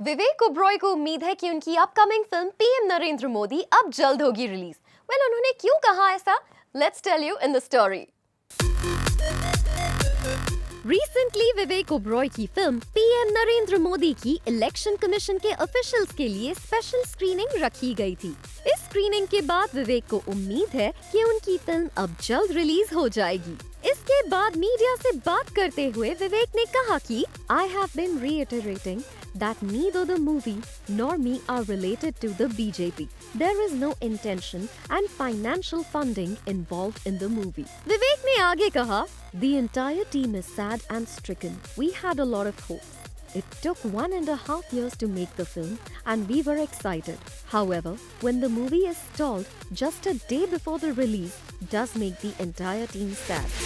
विवेक ओबरॉय को उम्मीद है कि उनकी upcoming film PM Narendra Modi अब जल्द होगी रिलीज। उन्होंने क्यों कहा ऐसा? Let's tell you in the story. Recently Vivek Oberoi की फिल्म पीएम नरेंद्र मोदी की इलेक्शन कमीशन के ऑफिशियल्स के लिए स्पेशल स्क्रीनिंग रखी गई थी। इस स्क्रीनिंग के बाद विवेक को उम्मीद है कि उनकी फिल्म अब जल्द रिलीज हो जाएगी। इसके बाद मीडिया से बात करते हुए विवेक ने कहा कि I have been reiterating that neither the movie nor me are related to the BJP. There is no intention and financial funding involved in the movie. विवेक ने आगे कहा, The entire team is sad and stricken. We had a lot of hopes. It took 1.5 years to make the film and we were excited. However, when the movie is stalled just a day before the release, does make the entire team sad.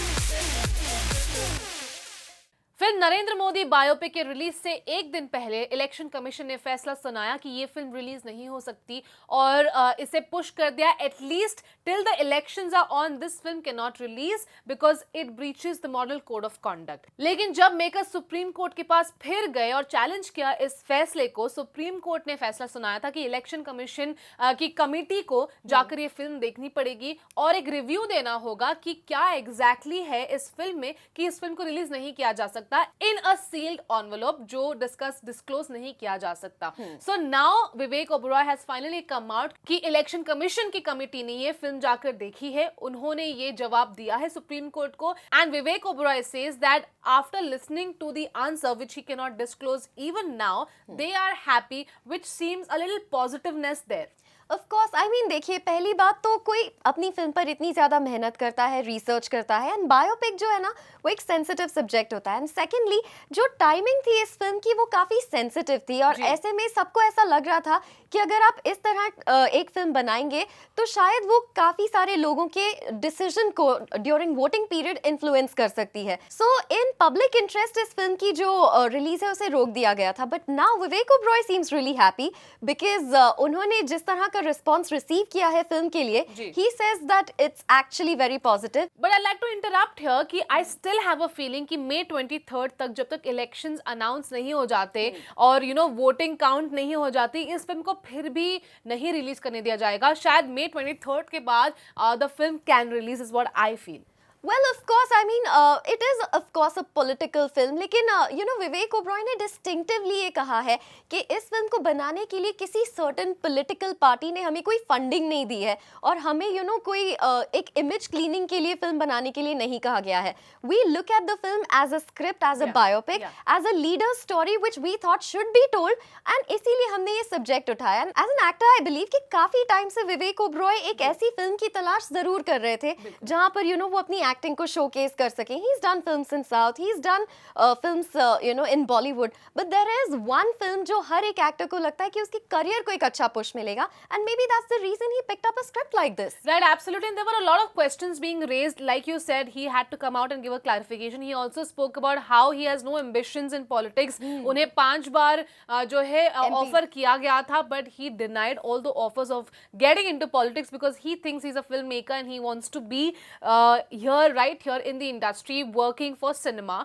Film Narendra Modi biopic के release से एक दिन पहले election commission ने फैसला सुनाया कि ये फिल्म रिलीज नहीं हो सकती और इसे पुश कर दिया at least till the elections are on. This film can not release because it breaches the model code of conduct. लेकिन जब मेकर्स सुप्रीम कोर्ट के पास फिर गए और चैलेंज किया इस फैसले को, सुप्रीम कोर्ट ने फैसला सुनाया था कि इलेक्शन कमीशन की कमेटी को जाकर ये फिल्म देखनी पड़ेगी और एक रिव्यू देना होगा कि क्या एग्जैक्टली है इस फिल्म में कि इस फिल्म को रिलीज नहीं किया जा सकता इन अ सील्ड एनवेलप, जो डिस्क्लोज नहीं किया जा सकता। So now Vivek Oberoi has finally come out कि इलेक्शन कमीशन की कमेटी ने ये फिल्म जाकर देखी है, उन्होंने ये जवाब दिया है सुप्रीम कोर्ट को। And Vivek Oberoi says that after listening to the answer which he can not disclose even now, they are happy, which seems a little positiveness there. Of course, I mean देखिए, पहली बात तो कोई अपनी फिल्म पर इतनी ज़्यादा मेहनत करता है, रिसर्च करता है, एंड बायोपिक जो है ना वो एक सेंसिटिव सब्जेक्ट होता है। एंड सेकेंडली जो टाइमिंग थी इस फिल्म की वो काफ़ी सेंसिटिव थी और ऐसे में सबको ऐसा लग रहा था कि अगर आप इस तरह एक फिल्म बनाएंगे तो शायद वो काफ़ी सारे लोगों के डिसीजन को ड्यूरिंग वोटिंग पीरियड इन्फ्लुएंस कर सकती है। सो इन पब्लिक इंटरेस्ट इस फिल्म की जो रिलीज है उसे रोक दिया गया था। But now Vivek Oberoi seems really happy because उन्होंने जिस तरह का रिस्पॉन्स रिसीव किया है फिल्म के लिए, he says that it's actually very positive. But I'd like to interrupt here कि I still have a feeling कि May 23rd तक जब तक इलेक्शंस अनाउंस नहीं हो जाते और वोटिंग काउंट नहीं हो जाती, इस फिल्म को फिर भी नहीं रिलीज करने दिया जाएगा। शायद May 23rd के बाद the film can release is what I feel. Well, of course, I mean, it is of course a political film, लेकिन विवेक ओबरॉय ने डिस्टिंक्टिवली ये कहा है कि इस फिल्म को बनाने के लिए किसी सर्टेन पॉलिटिकल पार्टी ने हमें कोई फंडिंग नहीं दी है और हमें कोई एक इमेज क्लीनिंग के लिए फिल्म बनाने के लिए नहीं कहा गया है। We look at the film as a script, as a biopic, as a leader story which we thought should be told, and इसीलिए हमने ये सब्जेक्ट उठाया। And as an actor I believe कि काफी टाइम से विवेक ओबरॉय एक ऐसी फिल्म की तलाश जरूर कर रहे थे जहां पर वो अपनी एक्टिंग को शोकेस कर सके। He's done films in South, he's done films in Bollywood, but there is one film जो हर एक एक्टर को लगता है कि उसकी करियर को एक अच्छा पुश मिलेगा, and maybe that's the reason he picked up a script like this. Right, absolutely. And there were a lot of questions being raised. Like you said, he had to come out and give a clarification. He also spoke about how he has no ambitions in politics. उन्हें 5 बार जो है offer किया गया था, but he denied all the offers of getting into politics because he thinks he's a filmmaker and he wants to be here in the industry working for cinema,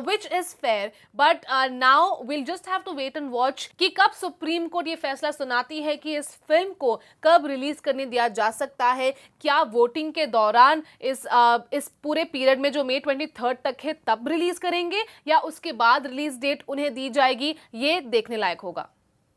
which is fair. But now we'll just have to wait and watch कि कब supreme court ये फैसला सुनाती है कि इस film को कब रिलीज करने दिया जा सकता है। क्या वोटिंग के दौरान इस पूरे पीरियड में जो May 23rd तक है तब रिलीज करेंगे या उसके बाद रिलीज डेट उन्हें दी जाएगी, ये देखने लायक होगा।